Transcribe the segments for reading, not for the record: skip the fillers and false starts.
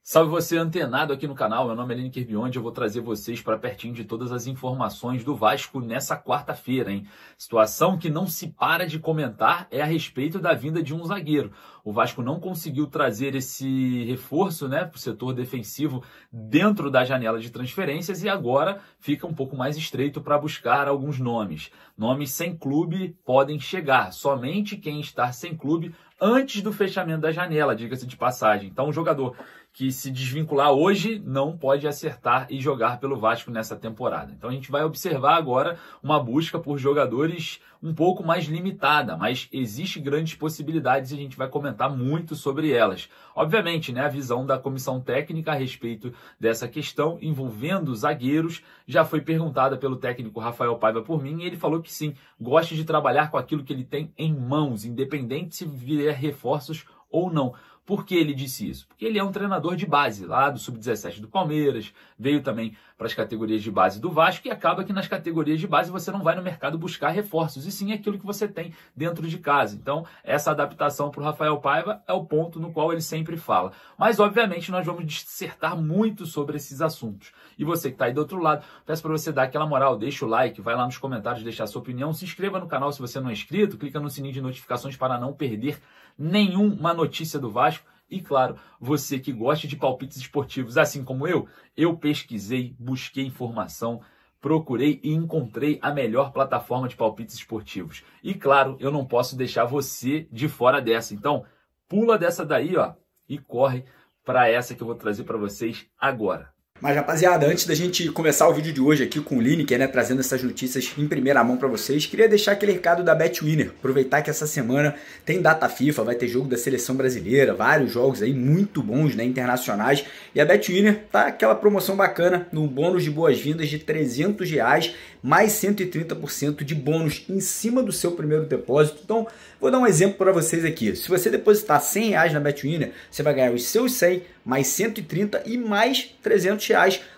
Salve você antenado aqui no canal, meu nome é Lineker Biondi, eu vou trazer vocês para pertinho de todas as informações do Vasco nessa quarta-feira, hein? Situação que não se para de comentar é a respeito da vinda de um zagueiro. O Vasco não conseguiu trazer esse reforço, né, para o setor defensivo dentro da janela de transferências e agora fica um pouco mais estreito para buscar alguns nomes. Nomes sem clube podem chegar, somente quem está sem clube antes do fechamento da janela, diga-se de passagem. Então, um jogador que se desvincular hoje não pode acertar e jogar pelo Vasco nessa temporada. Então a gente vai observar agora uma busca por jogadores um pouco mais limitada, mas existe grandes possibilidades e a gente vai comentar muito sobre elas. Obviamente, né, a visão da comissão técnica a respeito dessa questão envolvendo zagueiros já foi perguntada pelo técnico Rafael Paiva por mim e ele falou que sim, gosta de trabalhar com aquilo que ele tem em mãos, independente se vier reforços ou não. Por que ele disse isso? Porque ele é um treinador de base, lá do Sub-17 do Palmeiras, veio também para as categorias de base do Vasco e acaba que nas categorias de base você não vai no mercado buscar reforços, e sim aquilo que você tem dentro de casa. Então, essa adaptação para o Rafael Paiva é o ponto no qual ele sempre fala. Mas, obviamente, nós vamos dissertar muito sobre esses assuntos. E você que está aí do outro lado, peço para você dar aquela moral, deixa o like, vai lá nos comentários deixar a sua opinião, se inscreva no canal se você não é inscrito, clica no sininho de notificações para não perder nenhuma notícia do Vasco. E claro, você que gosta de palpites esportivos, assim como eu pesquisei, busquei informação, procurei e encontrei a melhor plataforma de palpites esportivos. E claro, eu não posso deixar você de fora dessa. Então, pula dessa daí, ó, e corre para essa que eu vou trazer para vocês agora. Mas, rapaziada, antes da gente começar o vídeo de hoje aqui com o Lineker, né, trazendo essas notícias em primeira mão para vocês, queria deixar aquele recado da BetWinner. Aproveitar que essa semana tem data FIFA, vai ter jogo da seleção brasileira, vários jogos aí muito bons, né, internacionais. E a BetWinner tá aquela promoção bacana no bônus de boas-vindas de R$300, mais 130% de bônus em cima do seu primeiro depósito. Então, vou dar um exemplo para vocês aqui. Se você depositar R$100 na BetWinner, você vai ganhar os seus 100, mais 130 e mais R$300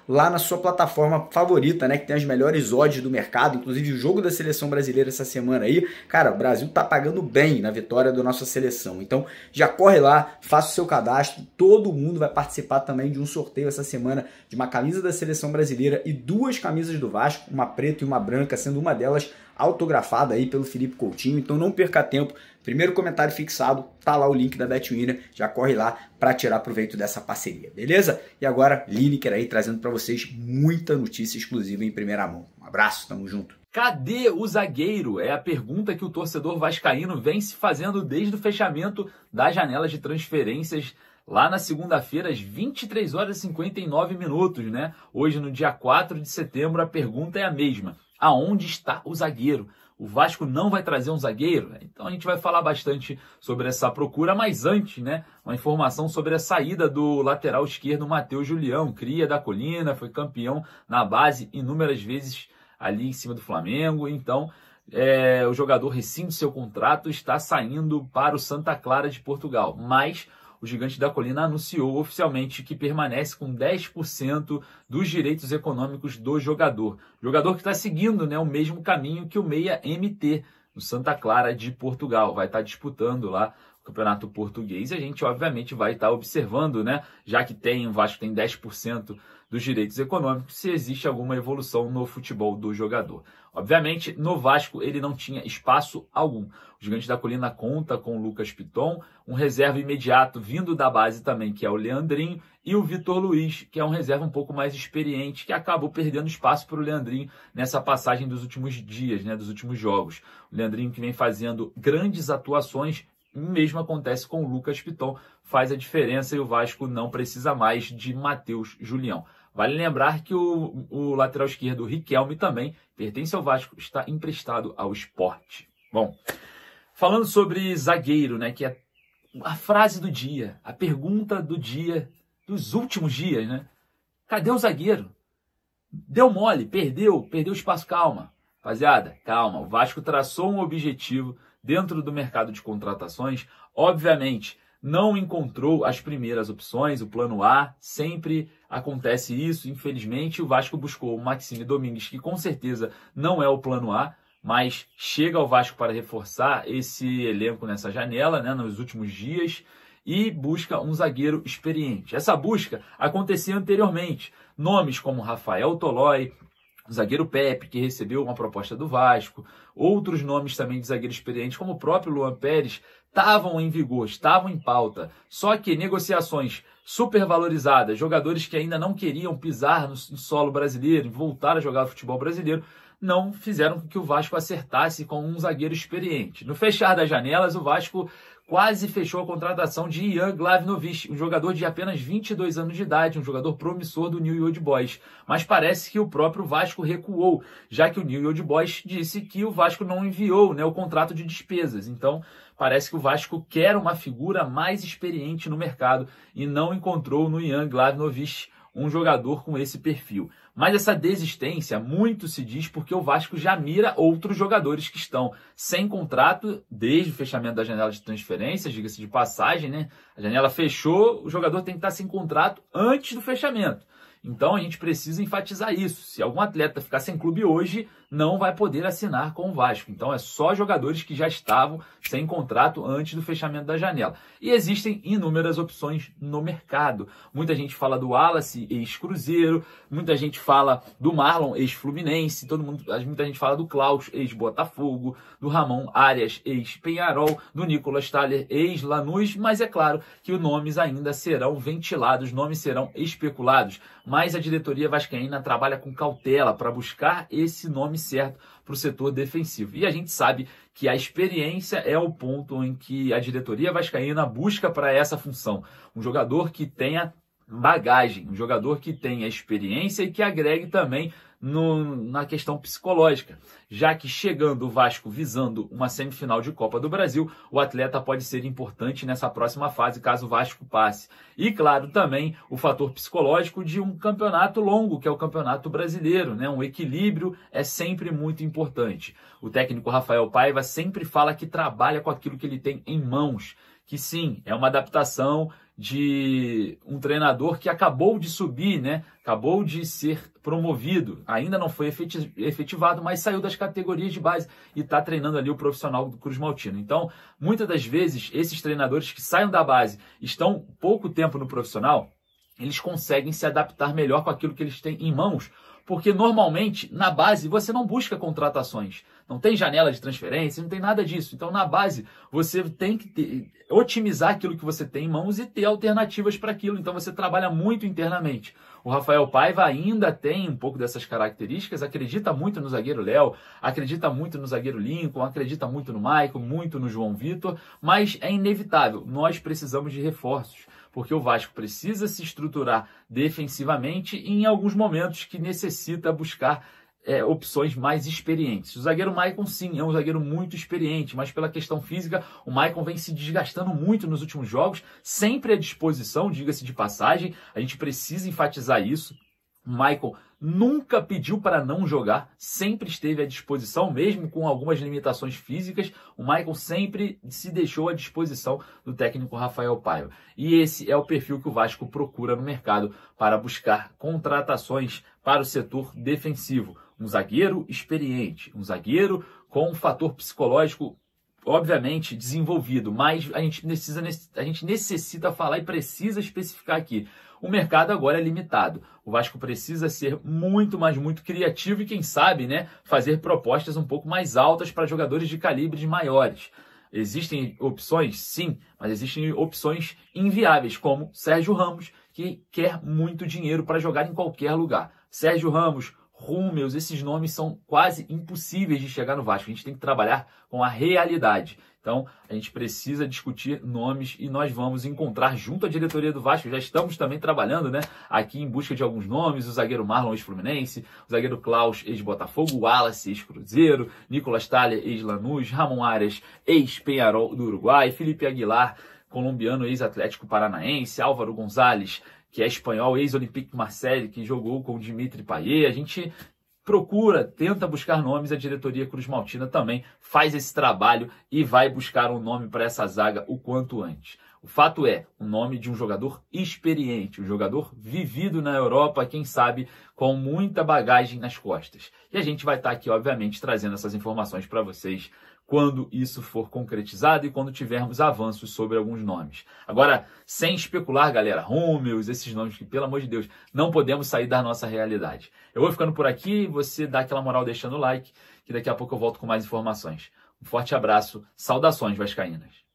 lá na sua plataforma favorita, né, que tem as melhores odds do mercado, inclusive o jogo da seleção brasileira essa semana aí. Cara, o Brasil tá pagando bem na vitória da nossa seleção. Então, já corre lá, faça o seu cadastro. Todo mundo vai participar também de um sorteio essa semana de uma camisa da seleção brasileira e duas camisas do Vasco, uma preta e uma branca, sendo uma delas autografada aí pelo Felipe Coutinho. Então não perca tempo, primeiro comentário fixado, tá lá o link da BetWinner, já corre lá para tirar proveito dessa parceria, beleza? E agora, Lineker aí trazendo para vocês muita notícia exclusiva em primeira mão. Um abraço, tamo junto. Cadê o zagueiro? É a pergunta que o torcedor vascaíno vem se fazendo desde o fechamento da janela de transferências lá na segunda-feira, às 23h59, né? Hoje, no dia 4 de setembro, a pergunta é a mesma. Aonde está o zagueiro? O Vasco não vai trazer um zagueiro? Então a gente vai falar bastante sobre essa procura, mas antes, né, uma informação sobre a saída do lateral esquerdo Matheus Julião, cria da Colina, foi campeão na base inúmeras vezes ali em cima do Flamengo. Então o jogador rescinde seu contrato, está saindo para o Santa Clara de Portugal, mas o Gigante da Colina anunciou oficialmente que permanece com 10% dos direitos econômicos do jogador. Jogador que está seguindo, né, o mesmo caminho que o Meia MT, no Santa Clara de Portugal. Vai estar disputando lá o Campeonato Português e a gente, obviamente, vai estar observando, né, já que o Vasco tem 10% dos direitos econômicos, se existe alguma evolução no futebol do jogador. Obviamente, no Vasco ele não tinha espaço algum. O Gigante da Colina conta com o Lucas Piton, um reserva imediato vindo da base também, que é o Leandrinho, e o Vitor Luiz, que é um reserva um pouco mais experiente, que acabou perdendo espaço para o Leandrinho nessa passagem dos últimos dias, né, dos últimos jogos. O Leandrinho que vem fazendo grandes atuações, o mesmo acontece com o Lucas Piton, faz a diferença e o Vasco não precisa mais de Matheus Julião. Vale lembrar que o lateral esquerdo, o Riquelme, também pertence ao Vasco, está emprestado ao Sport. Bom, falando sobre zagueiro, né, que é a frase do dia, a pergunta do dia, dos últimos dias, né? Cadê o zagueiro? Deu mole, perdeu espaço, calma. Rapaziada, calma, o Vasco traçou um objetivo dentro do mercado de contratações, obviamente não encontrou as primeiras opções, o plano A, sempre acontece isso, infelizmente. O Vasco buscou o Maxime Domingues, que com certeza não é o plano A, mas chega ao Vasco para reforçar esse elenco nessa janela, né, nos últimos dias. e busca um zagueiro experiente. Essa busca acontecia anteriormente. Nomes como Rafael Tolói, o zagueiro Pepe, que recebeu uma proposta do Vasco, outros nomes também de zagueiro experiente, como o próprio Luan Pérez, estavam em vigor, estavam em pauta. Só que negociações supervalorizadas, jogadores que ainda não queriam pisar no solo brasileiro e voltar a jogar futebol brasileiro, não fizeram com que o Vasco acertasse com um zagueiro experiente. No fechar das janelas, o Vasco quase fechou a contratação de Ian Glavinovic, um jogador de apenas 22 anos de idade, um jogador promissor do New Old Boys. Mas parece que o próprio Vasco recuou, já que o New Old Boys disse que o Vasco não enviou, o contrato de despesas. Então, parece que o Vasco quer uma figura mais experiente no mercado e não encontrou no Ian Glavinovic um jogador com esse perfil. Mas essa desistência muito se diz porque o Vasco já mira outros jogadores que estão sem contrato desde o fechamento da janela de transferências, diga-se de passagem, A janela fechou, o jogador tem que estar sem contrato antes do fechamento. Então a gente precisa enfatizar isso. Se algum atleta ficar sem clube hoje, não vai poder assinar com o Vasco. Então é só jogadores que já estavam sem contrato antes do fechamento da janela. E existem inúmeras opções no mercado. Muita gente fala do Wallace, ex-Cruzeiro. Muita gente fala do Marlon, ex-Fluminense. Muita gente fala do Klaus, ex-Botafogo. Do Ramon Arias, ex-Penharol. Do Nicolas Thaler, ex-Lanús. Mas é claro que os nomes ainda serão ventilados, os nomes serão especulados. Mas a diretoria vascaína trabalha com cautela para buscar esse nome certo para o setor defensivo. E a gente sabe que a experiência é o ponto em que a diretoria vascaína busca para essa função. Um jogador que tenha bagagem, um jogador que tenha experiência e que agregue também na questão psicológica, já que chegando o Vasco visando uma semifinal de Copa do Brasil, o atleta pode ser importante nessa próxima fase, caso o Vasco passe. E claro, também o fator psicológico de um campeonato longo, que é o Campeonato Brasileiro, Um equilíbrio é sempre muito importante. O técnico Rafael Paiva sempre fala que trabalha com aquilo que ele tem em mãos, que sim, é uma adaptação de um treinador que acabou de subir, Acabou de ser promovido, ainda não foi efetivado, mas saiu das categorias de base e está treinando ali o profissional do Cruz Maltino. Então, muitas das vezes, esses treinadores que saem da base, estão pouco tempo no profissional, eles conseguem se adaptar melhor com aquilo que eles têm em mãos, porque normalmente, na base, você não busca contratações. Não tem janela de transferência, não tem nada disso. Então, na base, você tem que otimizar aquilo que você tem em mãos e ter alternativas para aquilo. Então, você trabalha muito internamente. O Rafael Paiva ainda tem um pouco dessas características, acredita muito no zagueiro Léo, acredita muito no zagueiro Lincoln, acredita muito no Maicon, muito no João Vitor, mas é inevitável. Nós precisamos de reforços, porque o Vasco precisa se estruturar defensivamente e em alguns momentos que necessita buscar opções mais experientes. O zagueiro Maicon, sim, é um zagueiro muito experiente, mas pela questão física, o Maicon vem se desgastando muito nos últimos jogos, sempre à disposição, diga-se de passagem, a gente precisa enfatizar isso. O Maicon nunca pediu para não jogar, sempre esteve à disposição, mesmo com algumas limitações físicas, o Maicon sempre se deixou à disposição do técnico Rafael Paiva. E esse é o perfil que o Vasco procura no mercado para buscar contratações para o setor defensivo. Um zagueiro experiente, um zagueiro com um fator psicológico obviamente desenvolvido, mas a gente necessita falar e precisa especificar aqui. O mercado agora é limitado. O Vasco precisa ser muito, mas muito criativo e, quem sabe, fazer propostas um pouco mais altas para jogadores de calibres maiores. Existem opções? Sim, mas existem opções inviáveis, como Sérgio Ramos, que quer muito dinheiro para jogar em qualquer lugar. Sérgio Ramos, Rúmeus, esses nomes são quase impossíveis de chegar no Vasco. A gente tem que trabalhar com a realidade. Então, a gente precisa discutir nomes e nós vamos encontrar junto à diretoria do Vasco. Já estamos também trabalhando, aqui em busca de alguns nomes. O zagueiro Marlon, ex-Fluminense. O zagueiro Klaus, ex-Botafogo. O Wallace, ex-Cruzeiro. Nicolas Thaler, ex-Lanús. Ramon Arias, ex-Penharol do Uruguai. Felipe Aguilar, colombiano, ex-Atlético Paranaense. Álvaro Gonzalez, que é espanhol, ex-Olympique de Marseille, que jogou com o Dimitri Payet. A gente tenta buscar nomes, a diretoria Cruz Maltina também faz esse trabalho e vai buscar um nome para essa zaga o quanto antes. O fato é, o nome de um jogador experiente, um jogador vivido na Europa, quem sabe com muita bagagem nas costas. E a gente vai estar aqui, obviamente, trazendo essas informações para vocês quando isso for concretizado e quando tivermos avanços sobre alguns nomes. Agora, sem especular, galera, Rúmeus, esses nomes que, pelo amor de Deus, não podemos sair da nossa realidade. Eu vou ficando por aqui, você dá aquela moral deixando o like, que daqui a pouco eu volto com mais informações. Um forte abraço, saudações vascaínas.